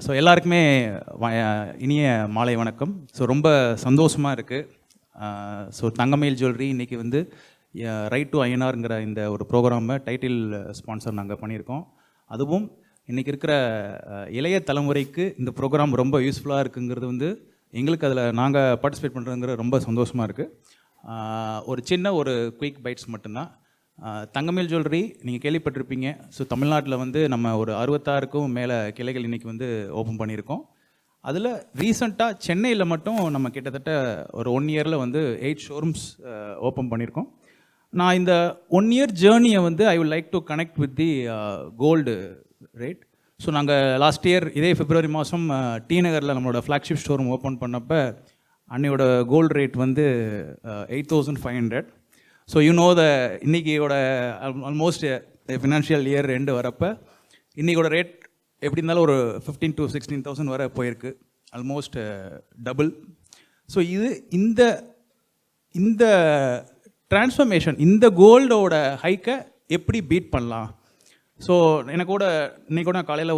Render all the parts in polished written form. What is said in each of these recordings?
So எல்லாருக்குமே இனிய மாலை வணக்கம். ஸோ ரொம்ப சந்தோஷமாக இருக்குது. ஸோ தங்கமயில் ஜுவல்லரி இன்றைக்கி வந்து ரைட் டு ஐஎன்ஆருங்கிற இந்த ஒரு ப்ரோக்ராமை டைட்டில் ஸ்பான்சர் நாங்கள் பண்ணியிருக்கோம். அதுவும் இன்றைக்கி இருக்கிற இளைய தலைமுறைக்கு இந்த ப்ரோக்ராம் ரொம்ப யூஸ்ஃபுல்லாக இருக்குங்கிறது வந்து எங்களுக்கு அதில் நாங்கள் பார்ட்டிசிபேட் பண்ணுறதுங்கிற ரொம்ப சந்தோஷமாக இருக்குது. ஒரு சின்ன ஒரு குயிக் பைட்ஸ் மட்டும்தான். தங்கமயில் ஜுவல்லரி நீங்கள் கேள்விப்பட்டிருப்பீங்க. ஸோ தமிழ்நாட்டில் வந்து நம்ம ஒரு 66க்கும் மேலே கிளைகள் இன்றைக்கி வந்து ஓப்பன் பண்ணியிருக்கோம். அதில் ரீசண்டாக சென்னையில் மட்டும் நம்ம கிட்டத்தட்ட ஒரு 1 இயரில் வந்து 8 ஷோரூம்ஸ் ஓப்பன் பண்ணியிருக்கோம். நான் இந்த 1 இயர் ஜேர்னியை வந்து I would like to connect with the gold rate. So நாங்கள் லாஸ்ட் இயர் இதே பிப்ரவரி மாதம் டி நகரில் நம்மளோட ஃப்ளாக்ஷிப் ஷோரூம் ஓப்பன் பண்ணப்போ அன்னையோட கோல்டு ரேட் வந்து 8,500. ஸோ இன்றைக்கியோட ஆல்மோஸ்ட் ஃபினான்ஷியல் இயர் ரெண்டு வரப்போ இன்றைக்கோட ரேட் எப்படி இருந்தாலும் ஒரு 15,000 to 16,000 வரை போயிருக்கு. Almost double. ஸோ இந்த டிரான்ஸ்ஃபர்மேஷன், இந்த கோல்டோட ஹைக்கை எப்படி பீட் பண்ணலாம்? ஸோ இன்னைக்கு கூட காலையில்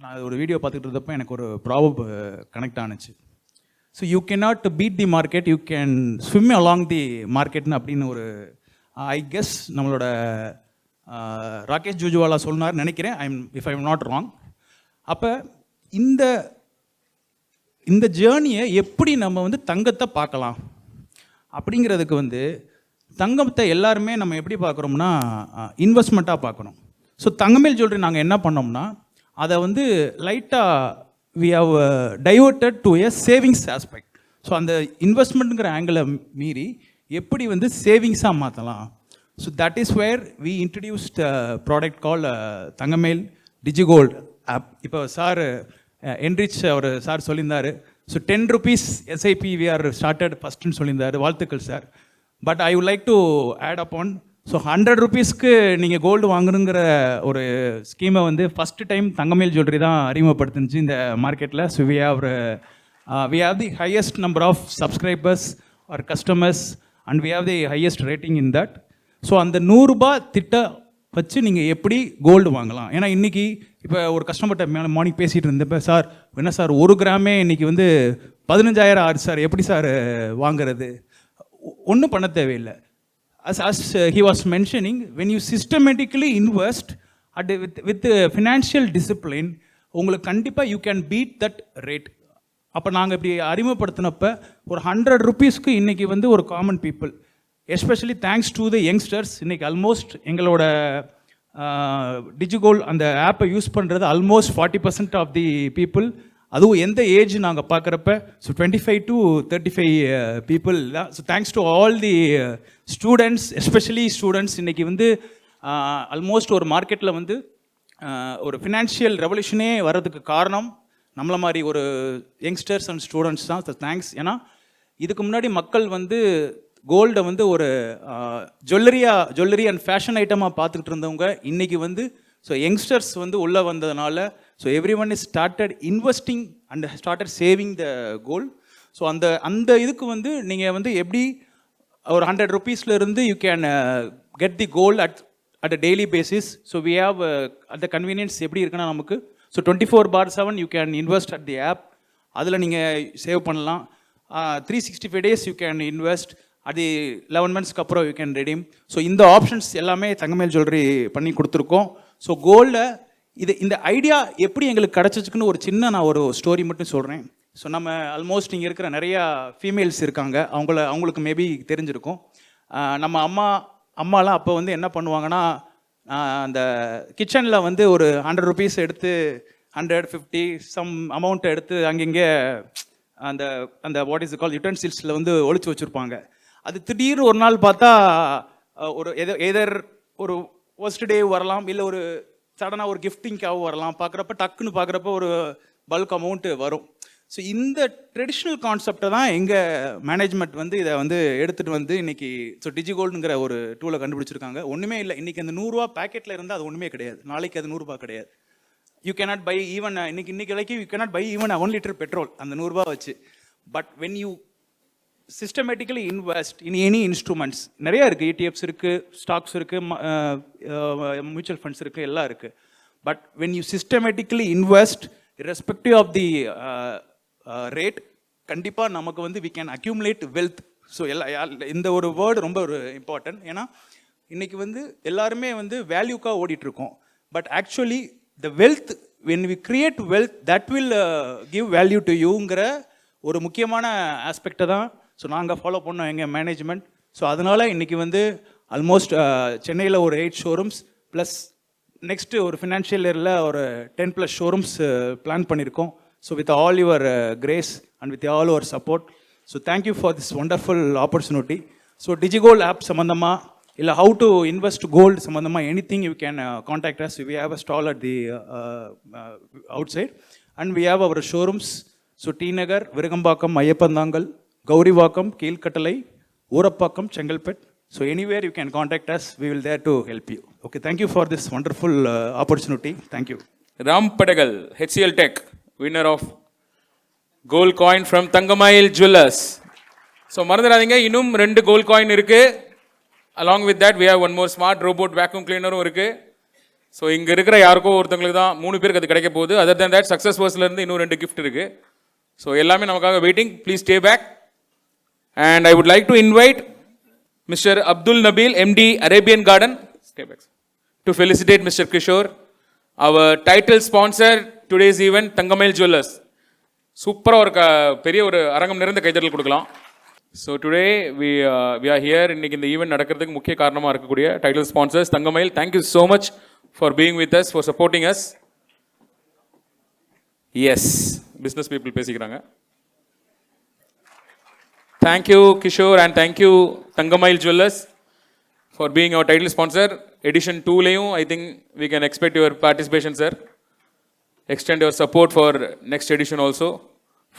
நான் ஒரு வீடியோ பார்த்துட்டு இருந்தப்போ எனக்கு ஒரு ப்ராபப் கனெக்ட் ஆனிச்சு. So you cannot beat the market, you can swim along the மார்க்கெட்னு அப்படின்னு ஒரு ஐ கெஸ் நம்மளோட ராகேஷ் ஜூஜுவாலா சொன்னார் நினைக்கிறேன், if I am not wrong. அப்போ இந்த ஜேர்னியை எப்படி நம்ம வந்து தங்கத்தை பார்க்கலாம் அப்படிங்கிறதுக்கு வந்து தங்கத்தை எல்லாருமே நம்ம எப்படி பார்க்குறோம்னா இன்வெஸ்ட்மெண்ட்டாக பார்க்கணும். ஸோ தங்கமயில் ஜுவல்லரி நாங்கள் என்ன பண்ணோம்னா அதை வந்து லைட்டாக we have diverted to a savings aspect. So அந்த இன்வெஸ்ட்மெண்ட்டுங்கிற ஆங்கிளை மீறி எப்படி வந்து சேவிங்ஸாக மாற்றலாம். So that is where we introduced product call Thangamayil DigiGold app. இப்போ சார் என்ரிச் அவர் சார் சொல்லியிருந்தார். So 10 rupees SIP we are started ஃபஸ்ட்டுன்னு சொல்லியிருந்தார். வாழ்த்துக்கள் sir. But I would like to add upon. So 100 rupeesக்கு நீங்கள் கோல்டு வாங்கணுங்கிற ஒரு ஸ்கீமை வந்து ஃபஸ்ட்டு டைம் தங்கமயில் ஜுவல்லரி தான் அறிமுகப்படுத்துச்சு இந்த மார்க்கெட்டில். So we have the highest number of subscribers or customers and we have the highest rating in that. So அந்த 100 ரூபாய் திட்டம் வச்சு நீங்கள் எப்படி கோல்டு வாங்கலாம்? ஏன்னா இன்றைக்கி இப்போ ஒரு கஸ்டமர்கிட்ட மார்னிங் பேசிகிட்டு இருந்தப்போ, சார் என்ன சார் 1 கிராமே இன்றைக்கி வந்து 15,000 ஆறு சார், எப்படி சார் வாங்கிறது? ஒன்றும் பண்ண தேவையில்லை. As he was mentioning, when you systematically invest with financial discipline, உங்களுக்கு கண்டிப்பாக you can beat that rate. அப்போ நாங்கள் இப்படி அறிமுகப்படுத்தினப்போ ஒரு 100 rupeesக்கு இன்றைக்கி வந்து ஒரு common people, especially thanks to the youngsters, இன்றைக்கி ஆல்மோஸ்ட் எங்களோட டிஜிகோல் அந்த ஆப்பை யூஸ் பண்ணுறது ஆல்மோஸ்ட் 40% ஆஃப் தி பீப்புள். அதுவும் எந்த ஏஜ் நாங்கள் பார்க்குறப்ப ஸோ 25 to 35 பீப்புள் தான். So thanks to all the students, especially students இன்றைக்கி வந்து ஆல்மோஸ்ட் ஒரு மார்க்கெட்டில் வந்து ஒரு ஃபினான்ஷியல் ரெவல்யூஷனே வர்றதுக்கு காரணம் நம்மள மாதிரி ஒரு யங்ஸ்டர்ஸ் அண்ட் ஸ்டூடெண்ட்ஸ் தான். So thanks. ஏன்னா இதுக்கு முன்னாடி மக்கள் வந்து கோல்டை வந்து ஒரு ஜுவல்லரி அண்ட் ஃபேஷன் ஐட்டமாக பார்த்துக்கிட்டு இருந்தவங்க இன்றைக்கி வந்து ஸோ யங்ஸ்டர்ஸ் வந்து உள்ளே வந்ததுனால so every one is started investing and started saving the gold. So அந்த இதுக்கு வந்து நீங்கள் வந்து எப்படி ஒரு 100 rupeesலேருந்து you can get the gold at a daily basis. So we have அந்த கன்வீனியன்ஸ் எப்படி இருக்குன்னா நமக்கு so 24/7 you can invest at the app. அதில் நீங்கள் சேவ் பண்ணலாம். 365 days யூ கேன் இன்வெஸ்ட். அது 11 monthsக்கு அப்புறம் யூ கேன் ரெடீம். ஸோ இந்த ஆப்ஷன்ஸ் எல்லாமே தங்கமயில் ஜுவல்லரி பண்ணி கொடுத்துருக்கோம். ஸோ கோல்டில் இந்த ஐடியா எப்படி எங்களுக்கு கிடச்சிச்சுக்குன்னு ஒரு சின்ன நான் ஒரு ஸ்டோரி மட்டும் சொல்கிறேன். ஸோ நம்ம ஆல்மோஸ்ட் இங்கே இருக்கிற நிறையா ஃபீமேல்ஸ் இருக்காங்க, அவங்களுக்கு மேபி தெரிஞ்சிருக்கும். நம்ம அம்மாலாம் அப்போ வந்து என்ன பண்ணுவாங்கன்னா அந்த கிச்சனில் வந்து ஒரு 100 rupees எடுத்து 150 சம் அமௌண்ட்டை எடுத்து அங்கங்கே அந்த வாட் இஸ் கால் யுட்டென்சில்ஸில் வந்து ஒழிச்சு வச்சுருப்பாங்க. அது திடீர்னு ஒரு நாள் பார்த்தா ஒரு எதர் ஒரு ஃபர்ஸ்ட் டே வரலாம், இல்லை ஒரு சடனாக ஒரு கிஃப்டிங்காக வரலாம். டக்குன்னு பார்க்குறப்ப ஒரு பல்க் அமௌண்ட்டு வரும். ஸோ இந்த ட்ரெடிஷ்னல் கான்செப்டை தான் எங்கள் மேனேஜ்மெண்ட் வந்து இதை வந்து எடுத்துகிட்டு வந்து இன்றைக்கி ஸோ டிஜிகோல்டுங்கிற ஒரு டூலை கண்டுபிடிச்சிருக்காங்க. ஒன்றுமே இல்லை, இன்றைக்கி அந்த 100 ரூபா பேக்கெட்டில் இருந்தால் அது ஒன்றுமே கிடையாது. நாளைக்கு அது 100 ரூபா கிடையாது. யூ கேனாட் பை ஈவன் இன்னைக்கு வரைக்கும் you cannot buy even 1 liter petrol அந்த 100 ரூபா வச்சு. But when you systematically invest in any instruments, நிறையா இருக்குது, ETFs இருக்குது, ஸ்டாக்ஸ் இருக்குது, மியூச்சுவல் ஃபண்ட்ஸ் இருக்குது, எல்லாம் இருக்குது. But when you systematically invest irrespective of the rate, கண்டிப்பாக நமக்கு வந்து we can accumulate wealth. So இந்த ஒரு வேர்டு ரொம்ப ஒரு இம்பார்ட்டன்ட். ஏன்னா இன்னைக்கு வந்து எல்லாருமே வந்து வேல்யூக்காக ஓடிட்டுருக்கோம். But actually the wealth, when we create wealth, that will give value to யூங்கிற ஒரு முக்கியமான ஆஸ்பெக்டை தான் ஸோ நாங்கள் ஃபாலோ பண்ணோம் எங்கள் மேனேஜ்மெண்ட். ஸோ அதனால் இன்றைக்கி வந்து ஆல்மோஸ்ட் சென்னையில் ஒரு 8 ஷோரூம்ஸ் ப்ளஸ் நெக்ஸ்ட்டு ஒரு ஃபினான்ஷியல் இயரில் ஒரு 10+ ஷோரூம்ஸ் பிளான் பண்ணியிருக்கோம். So with all your grace and with all your support. So thank you for this wonderful opportunity. So DigiGold app சம்மந்தமாக இல்லை ஹவு டு இன்வெஸ்ட் கோல்டு சம்மந்தமாக anything you can contact us. We have a stall at the outside and we have our showrooms. So T Nagar, Virugambakkam, Iyyappanthangal, Gowrivakkam, Keelkattalai, Urapakkam, Chengalpet. So anywhere you can contact us. We will there to help you. Okay, thank you for this wonderful opportunity. Thank you. Ram Padagal, HCL Tech, winner of gold coin from Tangamail Jewellers. So மறந்துடாதீங்க, இன்னும் 2 gold coin இருக்குது. Along with that we have one more smart robot vacuum கிளீனரும் இருக்குது. So இங்கே இருக்கிற யாருக்கோ ஒருத்தங்களுக்கு தான் 3 பேருக்கு அது கிடைக்க போகுது. அதர் தேன் தட் சக்ஸஸ் பர்ஸ்லேருந்து இன்னும் 2 கிஃப்ட் இருக்குது. ஸோ எல்லாமே நமக்காக waiting. Please stay back. And I would like to invite mister Abdul Nabeel, MD Arabian garden, stay back, to felicitate mister Kishore, our title sponsor today's event, Thangamayil jewellers. சூப்பராக ஒரு பெரிய ஒரு அரங்கம் நிறைந்த கைதட்டல் கொடுக்கலாம். So today we are here. இன்றைக்கி இந்த ஈவெண்ட் நடக்கிறதுக்கு முக்கிய காரணமாக இருக்கக்கூடிய title sponsors Thangamayil. Thank you so much for being with us, for supporting us. Yes, business people பேசிக்கிறாங்க. Thank you Kishore and thank you Thangamayil jewellers for being our title sponsor. Edition 2லேயும் I think we can expect your participation sir. Extend your support for next edition also.